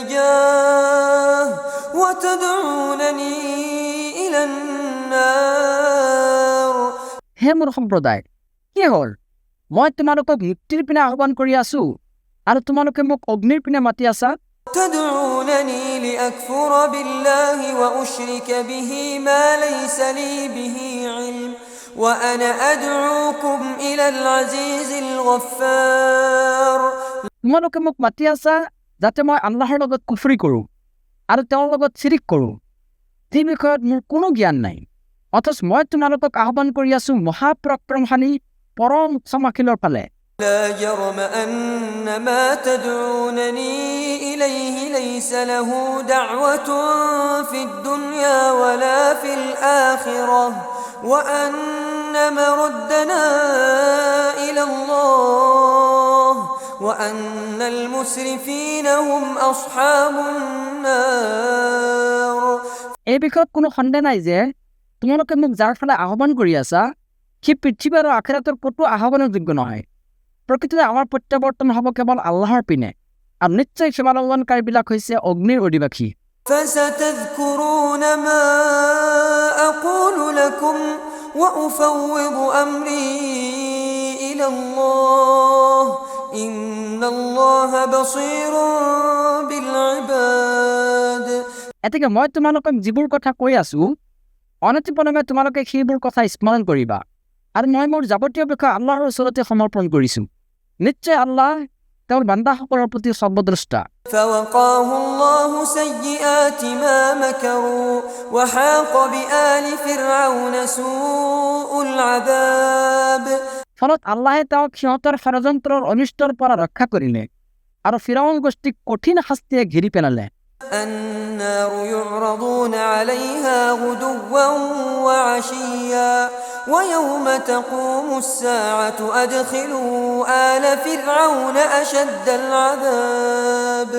الجاه وتدعونني إلى النار. হে মোৰ সম্প্ৰদায়, কি হ'ল? মই তোমালোকক মুক্তিৰ পিনে আহ্বান কৰি আছো আৰু তোমালোকে মোক অগ্নিৰ পিনে মাতি আছা। تدعونني لأكفر بالله وأشرك به ما ليس لي به علم وأنا أدعوكم إلى العزيز الغفار. তোমালোকে মোক মাতি আছা যাতে মই আল্লাহৰ লগত কুফৰি কৰোঁ আৰু তেওঁৰ লগত চিৰিক কৰোঁ, যি বিষয়ত মোৰ কোনো জ্ঞান নাই। অথচ মই তোমালোকক আহ্বান কৰি আছো মহাপৰাক্ৰমশালী পৰম ক্ষমাশীলৰ ফালে। لا جرم أن ما تدعونني إليه ليس له دعوة في الدنيا ولا في الآخرة وأن مردنا إلى الله وأن المسرفين هم أصحاب النار. এই বিষয়ত কোনো সন্দেহ নাই যে তোমালোকে মোক যাৰ ফালে আহ্বান কৰি আছা সি পৃথিৱী আৰু আখিৰাতৰ ক'তো আহ্বানৰ যোগ্য নহয়। প্ৰকৃততে আমাৰ প্ৰত্যাৱৰ্তন হ'ব কেৱল আল্লাহৰ পিনে, আৰু নিশ্চয় সীমালংঘনকাৰীবিলাক হৈছে অগ্নিৰ অধিবাসী। فستذكرون ما أقول لكم وأفوض أمري إلى الله إن الله بصير بالعباد. এতেকে মই তোমালোকক যিবোৰ কথা কৈ আছো অনতিপলমে তোমালোকে সেইবোৰ কথা স্মৰণ কৰিবা, আৰু মই মোৰ যাৱতীয় বিষয় আল্লাহৰ ওচৰতে সমৰ্পণ কৰিছো। নিশ্চয় আল্লাহ তেওঁৰ বান্দাসকলৰ প্ৰতি সৰ্বদ্ৰষ্টা। فوقاه الله سيئات ما مكروا وحاق بآل فرعون سوء العذاب. ফলত আল্লাহে তেওঁক সিহঁতৰ ষড়যন্ত্ৰৰ অনিষ্টৰ পৰা ৰক্ষা কৰিলে আৰু ফিৰাউন গোষ্ঠীক কঠিন শাস্তিয়ে ঘেৰি পেলালে। النار يعرضون عليها غدوا وعشيا ويوم تقوم الساعة أدخلوا آل فرعون أشد العذاب.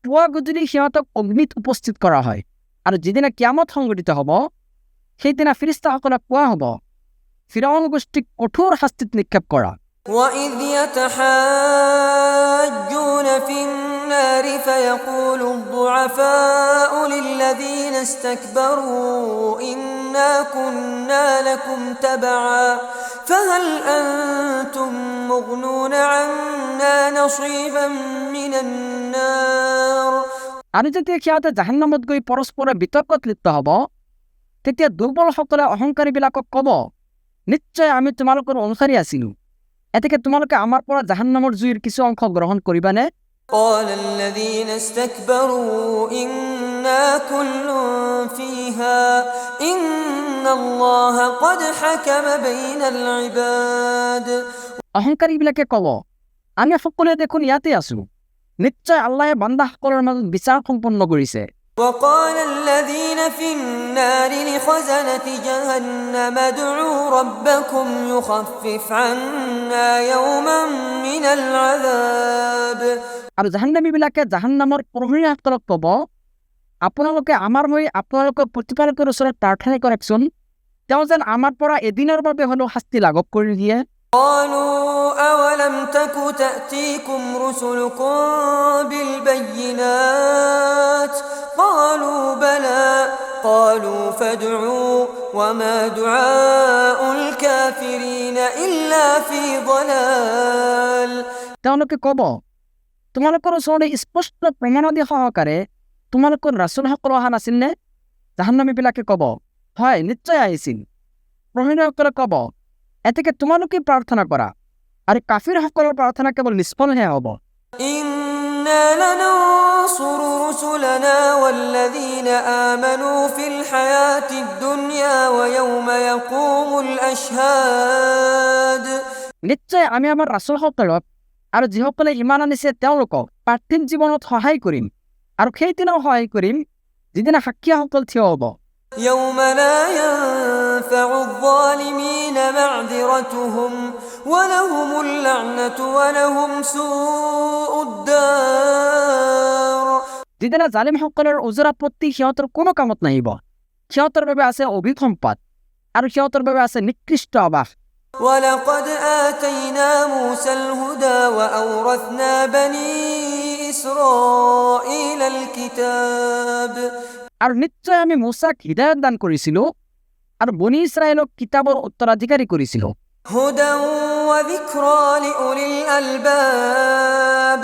পুৱা গধূলি সিহঁতক অগ্নিত উপস্থিত কৰা হয়, আৰু যিদিনা কিয়ামত সংঘটিত হ'ব সেইদিনা ফিৰিষ্টাসকলক কোৱা হ'ব, ফিৰাউন গোষ্ঠীক কঠোৰ শাস্তিত নিক্ষেপ কৰা। وإذ يتحاجون في النار فيقول الضعفاء للذين استكبروا إنا كنا لكم تبعا فهل أنتم مغنون عنا نصيبا من النار. আৰু যেতিয়া সিহঁতে জাহান্নামত গৈ পৰস্পৰে বিতৰ্কত লিপ্ত হ'ব তেতিয়া দুৰ্বলসকলে অহংকাৰীবিলাকক ক'ব, নিশ্চয় আমি তোমালোকৰ অনুসাৰী আছিলো, এতেকে তোমালোকে আমাৰ পৰা জাহান্নামৰ জুইৰ কিছু অংশ গ্ৰহণ কৰিবানে? قال الذين استكبروا إنا كل فيها إن الله قد حكم بين العباد. অহংকাৰীবিলাকে ক'ব, আমি সকলোৱে দেখোন ইয়াতে আছো, নিশ্চয় আল্লাহে বান্দাসকলৰ মাজত বিচাৰ সম্পন্ন কৰিছে। وقال الذين في النار لخزنة جهنم ادعوا ربكم يخفف عنا يوما من العذاب. আৰু জাহান্নামীবিলাকে জাহান্নামৰ প্ৰহৰীসকলক ক'ব, আপোনালোকে আমাৰ হৈ আপোনালোকৰ প্ৰতিপালকৰ ওচৰত প্ৰাৰ্থনা কৰকচোন, তেওঁ যেন আমাৰ পৰা এদিনৰ বাবে হ'লেও শাস্তি লাঘৱ কৰি দিয়ে। قالوا أولم تك تأتيكم رسلكم بالبينات قالوا بلى قالوا فادعوا وما دعاء الكافرين إلا في ضلال. তেওঁলোকে ক'ব, তোমালোকৰ ওচৰতে স্পষ্ট প্ৰমাণাদি সহকাৰে তোমালোকৰ ৰাছুলসকল অহা নাছিল নে? জাহান্নামীবিলাকে ক'ব, হয় নিশ্চয় আহিছিল। প্ৰহৰীসকলে ক'ব, এতেকে তোমালোকে প্ৰাৰ্থনা কৰা, আৰু কাফিৰসকলৰ প্ৰাৰ্থনা কেৱল নিষ্ফলহে হ'ব। إنا لننصر رسلنا والذين آمنوا في الحياة الدنيا ويوم يقوم الأشهاد. নিশ্চয় আমি আমাৰ ৰাছুলসকলক আৰু যিসকলে ইমান আনিছে তেওঁলোকক পাৰ্থিৱ জীৱনত সহায় কৰিম, আৰু সেইদিনাও সহায় কৰিম যিদিনা সাক্ষীসকল থিয় হ'ব। يوم لا ينفع الظالمين معذرتهم ولهم اللعنة ولهم سوء الدار. যিদিনা জালিমসকলৰ ওজৰ আপত্তি সিহঁতৰ কোনো কামত নাহিব, সিহঁতৰ বাবে আছে অভিসম্পাত আৰু সিহঁতৰ বাবে আছে নিকৃষ্ট আবাস। ولقد آتينا موسى الهدى وأورثنا بني إسرائيل الكتاب আর নিশ্চয় আমি মূসাক হিদায়াত দান করেছিল আর বনি ইসরায়েলক কিতাবর উত্তরাধিকারী করেছিল هدى وذكرى لأولي الألباب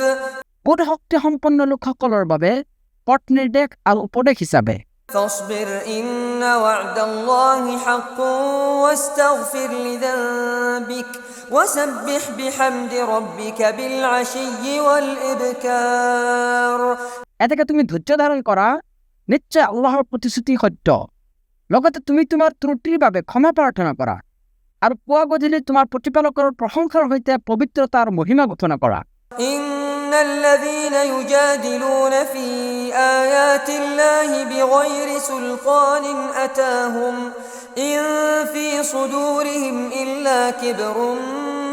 বোধ শক্তি সম্পন্ন লোকসকলৰ বাবে পথ নিৰ্দেশ আৰু উপদেশ হিচাপে فاصبر إن وعد الله حق واستغفر لذنبك وسبح بحمد ربك بالعشي والإبكار এতেকে তুমি ধৈৰ্য ধাৰণ কৰা নিশ্চয় আল্লাহৰ প্ৰতিশ্ৰুতি সত্য লগতে তুমি তোমাৰ ত্ৰুটিৰ বাবে ক্ষমা প্ৰাৰ্থনা কৰা আৰু পুৱা গধূলি তোমাৰ প্ৰতিপালকৰ প্ৰশংসাৰ সৈতে পবিত্ৰতাৰ মহিমা ঘোষণা কৰা إن الذين يجادلون في آيات الله بغير سلطان أتاهم إن في صدورهم إلا كبر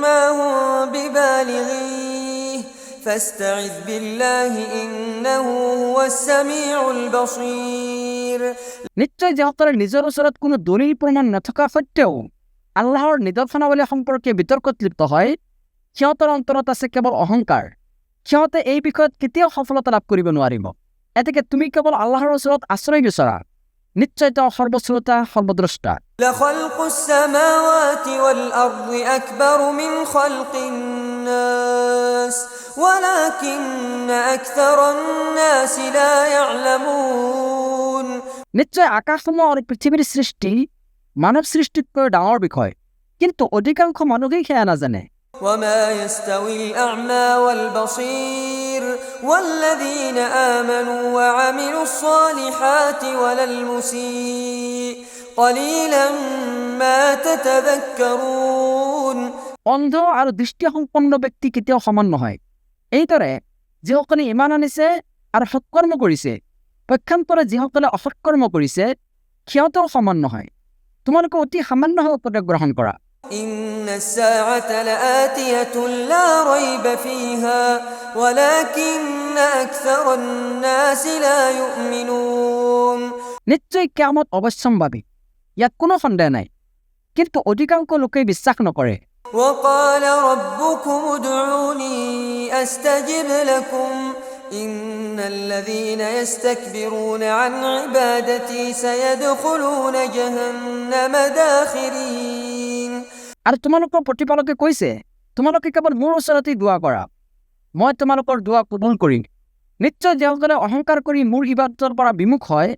ما هم ببالغيه فاستعذ بالله إنه هو السميع البصير নিশ্চয় যিসকলে নিজৰ ওচৰত কোনো দলিল প্ৰমাণ নথকা সত্ত্বেও আল্লাহৰ নিদৰ্শনাৱলী সম্পৰ্কে বিতৰ্কত লিপ্ত হয় সিহঁতৰ অন্তৰত আছে কেৱল অহংকাৰ সিহঁতে এই বিষয়ত কেতিয়াও সফলতা লাভ কৰিব নোৱাৰিব এতেকে তুমি কেৱল আল্লাহৰ ওচৰত আশ্ৰয় বিচৰা নিশ্চয় তেওঁ সৰ্বশ্ৰোতা সৰ্বদ্ৰষ্টা لخلق السماوات والأرض أكبر من خلق الناس ولكن أكثر الناس لا يعلمون নিশ্চয় আকাশসমূহ আৰু পৃথিৱীৰ সৃষ্টি মানৱ সৃষ্টিতকৈ ডাঙৰ বিষয় কিন্তু অধিকাংশ মানুহেই সেয়া নাজানে وما يستوي الأعمى والبصير والذين آمنوا وعملوا الصالحات ولا المسيء قليلا ما تتذكرون অন্ধ আৰু দৃষ্টিসম্পন্ন ব্যক্তি কেতিয়াও সমান নহয় এইদৰে যিসকলে ইমান আনিছে আৰু সৎকৰ্ম কৰিছে পক্ষান্তৰে যিসকলে অসৎকৰ্ম কৰিছে সিহঁতেও সমান নহয় তোমালোকে অতি সামান্যভাৱে উপদেশ গ্ৰহণ কৰা إن الساعة لآتية لا ريب فيها ولكن أكثر الناس لا يؤمنون নিশ্চয় কিয়ামত অৱশ্যম্ভাৱী ইয়াত কোনো সন্দেহ নাই কিন্তু অধিকাংশ লোকে বিশ্বাস নকৰে وقال ربكم ادعوني أستجب لكم إن الذين يستكبرون عن عبادتي سيدخلون جهنم داخرين আৰু তোমালোকৰ প্ৰতিপালকে কৈছে তোমালোকে কেৱল মোৰ ওচৰতে দোৱা কৰা মই তোমালোকৰ দোৱা কবুল কৰিম নিশ্চয় যিসকলে অহংকাৰ কৰি মোৰ ইবাদতৰ পৰা বিমুখ হয়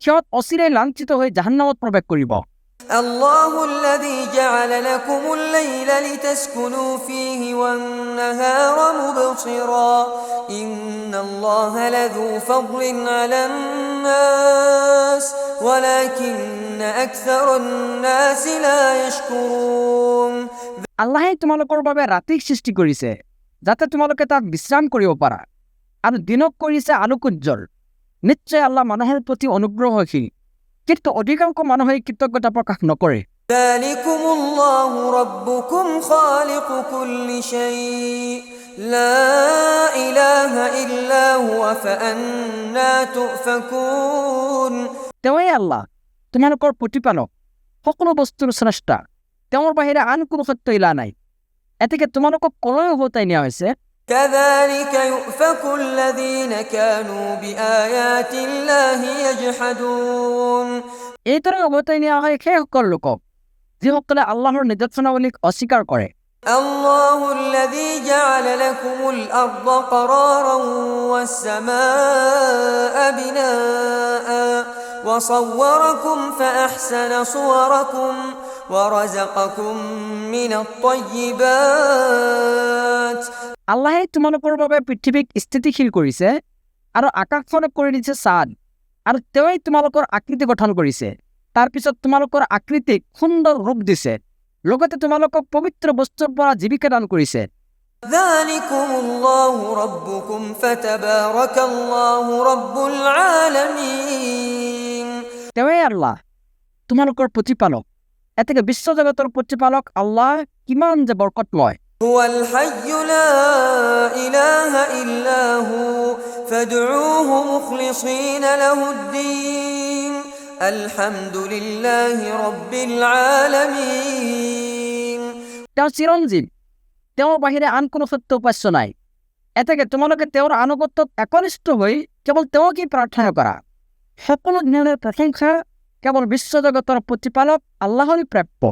সিহঁত অচিৰেই লাঞ্ছিত হৈ জাহান্নামত প্ৰৱেশ কৰিব الله الذي جعل لكم الليل لتسكنوا فيه والنهار مبصرا إن الله لذو فضل على الناس ولكن أكثر الناس لا يشكرون আল্লাহে তোমালোকৰ বাবে ৰাতিক সৃষ্টি কৰিছে যাতে তোমালোকে তাত বিশ্ৰাম কৰিব পাৰা আৰু দিনক কৰিছে আলোক উজ্জ্বল নিশ্চয় আল্লাহ মানুহৰ প্ৰতি অনুগ্ৰহশীল কিন্তু অধিকাংশ মানুহে কৃতজ্ঞতা প্ৰকাশ নকৰে ذلكم الله ربكم خالق كل شيء لا إله إلا هو فأنا تؤفكون তেওঁৱেই আল্লাহ তোমালোকৰ প্ৰতিপালক সকলো বস্তুৰ স্ৰষ্টা তেওঁৰ বাহিৰে আন কোনো সত্য ইলা নাই এতেকে তোমালোকক কলৈ উভতাই নিয়া হৈছে كذلك يؤفك الذين كانوا بآيات الله يجحدون এইদৰে উভতাই নিয়া হয় সেইসকল লোকক যিসকলে আল্লাহৰ নিদৰ্শনাৱলীক অস্বীকাৰ কৰে الله الذي جعل لكم الأرض قرارا والسماء بناء وصوركم فأحسن صوركم ورزقكم من الطيبات আল্লাহে তোমালোকৰ বাবে পৃথিৱীক স্থিতিশীল কৰিছে আৰু আকাশখনক কৰি দিছে ছাদ আৰু তেওঁৱেই তোমালোকৰ আকৃতি গঠন কৰিছে তাৰপিছত তোমালোকৰ আকৃতিক সুন্দৰ ৰূপ দিছে লগতে তোমালোকক পবিত্ৰ বস্তুৰ পৰা জীৱিকা দান কৰিছে ذلكم الله ربكم فتبارك الله رب العالمين তেওঁৱেই আল্লাহ তোমালোকৰ প্ৰতিপালক এতেকে বিশ্বজগতৰ প্ৰতিপালক আল্লাহ কিমান যে বৰকতময় هو الحي لا إله إلا هو فادعوه مخلصين له الدين الحمد لله رب العالمين তেওঁ চিৰঞ্জীৱ তেওঁৰ বাহিৰে আন কোনো সত্য উপাস্য নাই এতেকে তোমালোকে তেওঁৰ আনুগত্যত একনিষ্ঠ হৈ কেৱল তেওঁকেই প্ৰাৰ্থনা কৰা। সকলো জ্ঞানৰ প্ৰশংসা কেৱল বিশ্বজগতৰ প্ৰতিপালক আল্লাহৰে প্ৰাপ্য।